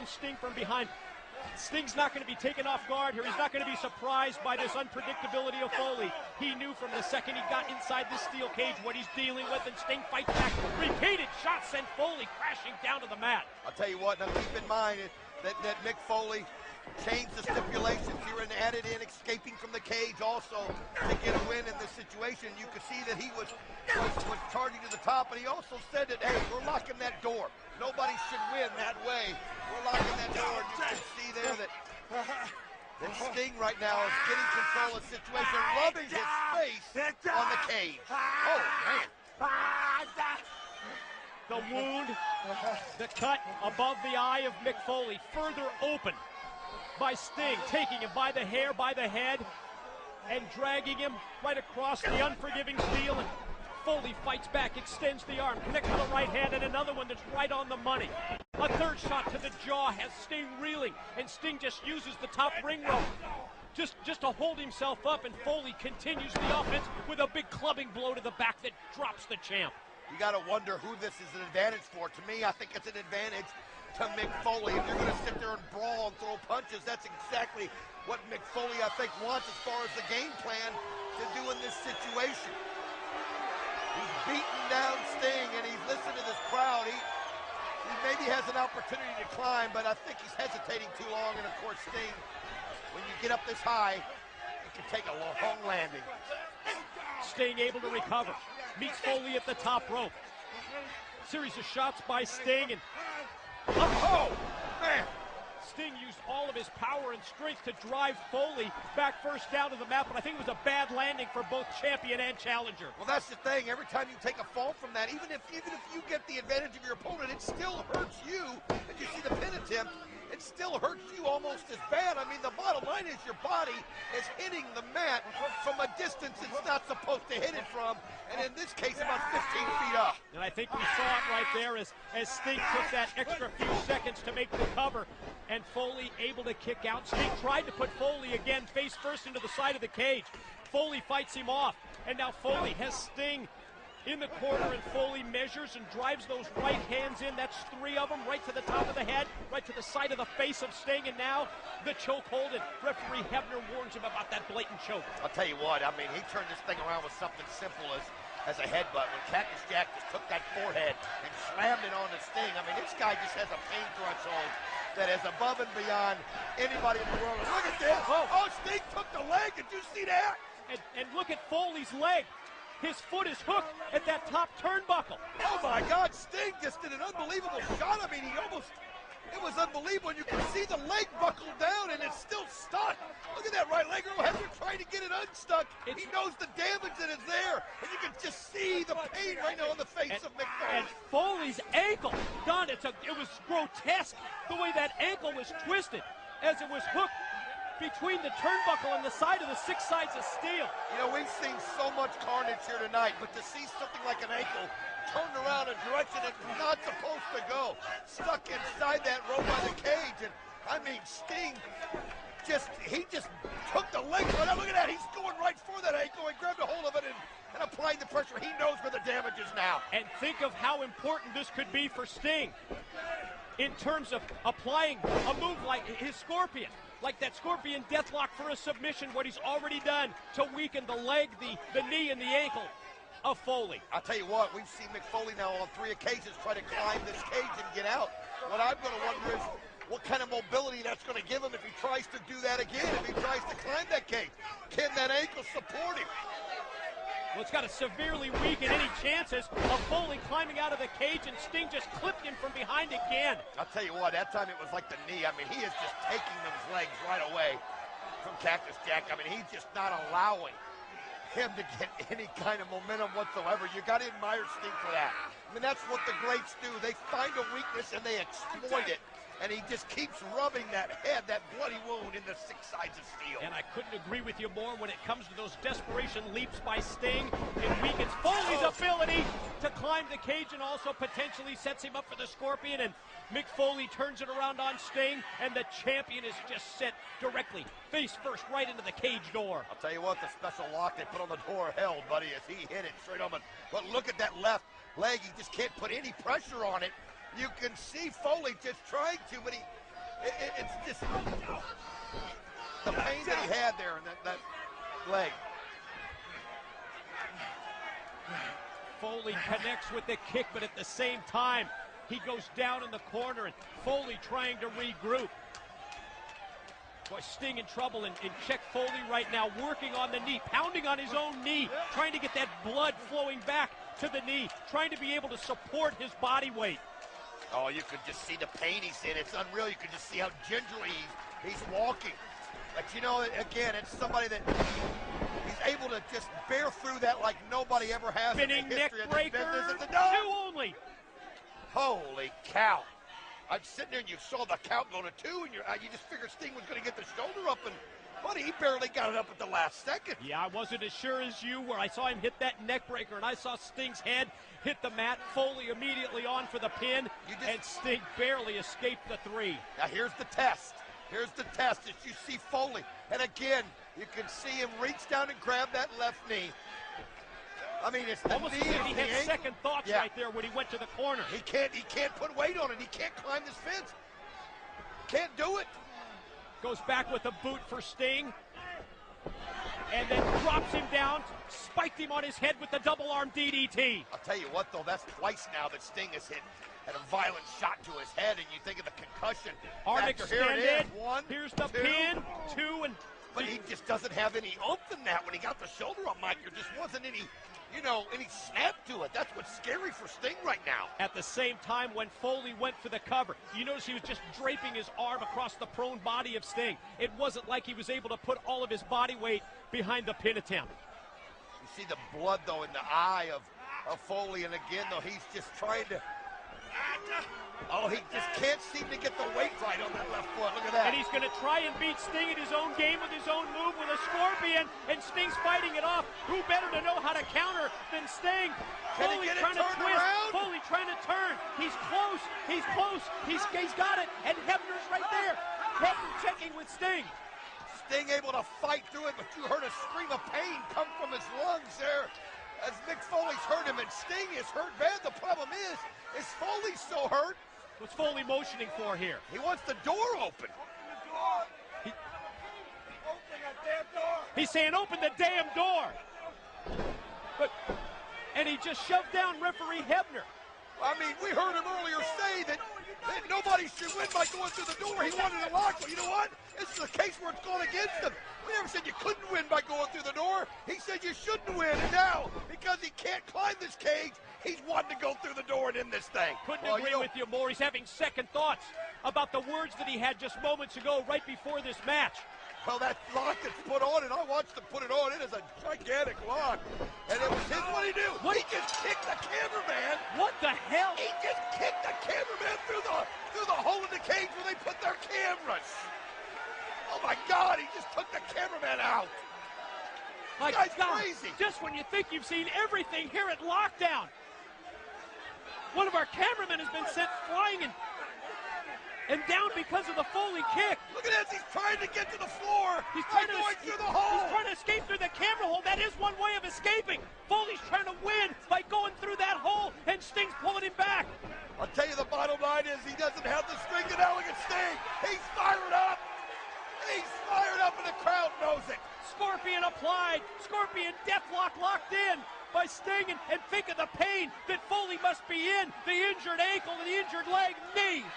Sting from behind. Sting's not going to be taken off guard here. He's not going to be surprised by this unpredictability of Foley. He knew from the second he got inside this steel cage what he's dealing with, and Sting fights back. Repeated shots send Foley crashing down to the mat. I'll tell you what, now keep in mind that Mick Foley changed the stipulations here and added in escaping from the cage also to get a win in this situation. You could see that he was charging to the top, and he also said that, hey, we're locking that door. Nobody should win that way. We're locking that door, and you can see there that Sting right now is getting control of the situation, rubbing his face on the cage. Oh, man. The wound, the cut above the eye of Mick Foley, further open by Sting, taking him by the hair, by the head, and dragging him right across the unforgiving steel. And Foley fights back, extends the arm, connects with the right hand, and another one that's right on the money. A third shot to the jaw has Sting reeling, and Sting just uses the top ring rope just to hold himself up, and Foley continues the offense with a big clubbing blow to the back that drops the champ. You got to wonder who this is an advantage for. To me, I think it's an advantage to Mick Foley. If you're going to sit there and brawl and throw punches, that's exactly what Mick Foley, I think, wants as far as the game plan to do in this situation. He's beaten down Sting, and he's listened to this crowd. He maybe has an opportunity to climb, but I think he's hesitating too long. And, of course, Sting, when you get up this high, it can take a long landing. Sting able to recover. Meets Foley at the top rope. Series of shots by Sting, and oh, man! Sting used all of his power and strength to drive Foley back first down to the mat, but I think it was a bad landing for both champion and challenger. Well, that's the thing. Every time you take a fall from that, even if you get the advantage of your opponent, it still hurts you. And you see the pin attempt, it still hurts you almost as bad. I mean, the bottom line is your body is hitting the mat from a distance it's not supposed to hit it from, and in this case, about 15 feet up. And I think we saw it right there as Sting took that extra few seconds to make the cover, and Foley able to kick out. Sting tried to put Foley again face first into the side of the cage. Foley fights him off, and now Foley has Sting in the corner, and Foley measures and drives those right hands in. That's three of them, right to the top of the head, right to the side of the face of Sting, and now the choke hold, and referee Hebner warns him about that blatant choke. I'll tell you what, I mean, he turned this thing around with something simple as a headbutt. When Cactus Jack just took that forehead and slammed it on the Sting, I mean, this guy just has a pain threshold that is above and beyond anybody in the world. And look at this. Oh, Sting took the leg. Did you see that? And look at Foley's leg. His foot is hooked at that top turnbuckle. Oh, my God. Sting just did an unbelievable shot. I mean, it was unbelievable. You can see the leg buckle down, and it's still stuck. Look at that right leg. Earl Hebner trying to get it unstuck. He knows the damage that is there, and you can just see the pain right now on the face of Mick Foley. And Foley's ankle, Don, it was grotesque the way that ankle was twisted as it was hooked between the turnbuckle and the side of the six sides of steel. You know, we've seen so much carnage here tonight, but to see something like an ankle turned around a direction it's not supposed to go, stuck inside that rope by the cage, and I mean, Sting he just took the leg right out. Look at that, he's going right for that ankle and grabbed a hold of it and applying the pressure. He knows where the damage is now. And think of how important this could be for Sting in terms of applying a move like his Scorpion. Like that Scorpion Deathlock for a submission, what he's already done to weaken the leg, the knee, and the ankle of Foley. I'll tell you what, we've seen Mick Foley now on 3 occasions try to climb this cage and get out. What I'm going to wonder is what kind of mobility that's going to give him if he tries to do that again, if he tries to climb that cage. Can that ankle support him? Well, it's got to severely weaken any chances of Foley climbing out of the cage, and Sting just clipped him from behind again. I'll tell you what, that time it was like the knee. I mean, he is just taking those legs right away from Cactus Jack. I mean, he's just not allowing him to get any kind of momentum whatsoever. You got to admire Sting for that. I mean, that's what the greats do. They find a weakness and they exploit it. And he just keeps rubbing that head, that bloody wound in the six sides of steel. And I couldn't agree with you more when it comes to those desperation leaps by Sting. It weakens Foley's ability to climb the cage and also potentially sets him up for the Scorpion. And Mick Foley turns it around on Sting, and the champion is just sent directly, face first, right into the cage door. I'll tell you what, the special lock they put on the door held, buddy, as he hit it straight on. But look at that left leg. He just can't put any pressure on it. You can see Foley just trying to, but It's just the pain that he had there in that leg. Foley connects with the kick, but at the same time, he goes down in the corner, and Foley trying to regroup. Boy, Sting in trouble, and check Foley right now, working on the knee, pounding on his own knee, trying to get that blood flowing back to the knee, trying to be able to support his body weight. Oh, you could just see the pain he's in. It's unreal. You can just see how gingerly he's walking. But, you know, again, it's somebody that he's able to just bear through that like nobody ever has in the Spinning neck history of this breaker, business. It's 2 only. Holy cow. I'm sitting there and you saw the count go to 2, and you just figured Sting was going to get the shoulder up, and buddy, he barely got it up at the last second. Yeah, I wasn't as sure as you where I saw him hit that neck breaker, and I saw Sting's head hit the mat. Foley immediately on for the pin, and Sting barely escaped the 3. Now here's the test. Here's the test as you see Foley. And again, you can see him reach down and grab that left knee. I mean, it's the almost knee. as if he had ankle. second thoughts right there when he went to the corner. He can't put weight on it. He can't climb this fence. Can't do it. Goes back with a boot for Sting, and then drops him down, spiked him on his head with the double arm DDT. I'll tell you what, though, that's twice now that Sting has had a violent shot to his head, and you think of the concussion. Arm factor. extended. Here it is. 1, Here's the 2. pin. 2 and. But he just doesn't have any oomph in that. When he got the shoulder up, Mike, there just wasn't any, any snap to it. That's what's scary for Sting right now. At the same time, when Foley went for the cover, you notice he was just draping his arm across the prone body of Sting. It wasn't like he was able to put all of his body weight behind the pin attempt. You see the blood, though, in the eye of Foley, and again, though, he's just trying to... Oh, he just can't seem to get the weight right on that left foot. Look at that. And he's going to try and beat Sting in his own game with his own move with a scorpion, and Sting's fighting it off. Who better to know how to counter than Sting? Foley trying to twist. Around? Foley trying to turn. He's close. He's close. He's got it. And Hebner's right there. Hebner checking with Sting. Sting able to fight through it, but you heard a scream of pain come from his lungs there as Mick Foley's hurt him, and Sting is hurt bad. The problem is Foley so hurt? What's Foley motioning for here? He wants the door open. Open that damn door. He's saying, open the damn door. And he just shoved down referee Hebner. I mean, we heard him earlier say that nobody should win by going through the door. He wanted it locked. Well, you know what? This is a case where it's gone against him. We never said you couldn't win by going through the door. He said you shouldn't win. And now, because he can't climb this cage, he's wanting to go through the door and in this thing. Couldn't agree with you more. He's having second thoughts about the words that he had just moments ago right before this match. Well, that lock that's put on, and I watched him put it on. It is a gigantic lock. And it was his, what did he do? What? He just kicked the cameraman. What the hell? He just kicked the cameraman through the hole in the cage where they put their cameras. Oh, my God, he just took the cameraman out. My guy's God, crazy. just when you think you've seen everything here at Lockdown, one of our cameramen has been sent flying and down because of the Foley kick. Look at this. He's trying to get to the floor. He's trying to going through the hole. He's trying to escape through the camera hole. That is one way of escaping. Foley's trying to win by going through that hole, and Sting's pulling him back. I'll tell you, the bottom line is he doesn't have the strength and elegant Sting. He's fired up. He's fired up, and the crowd knows it. Scorpion applied. Scorpion deathlock locked in by Sting, and think of the pain that Foley must be in. The injured ankle, the injured leg, knee.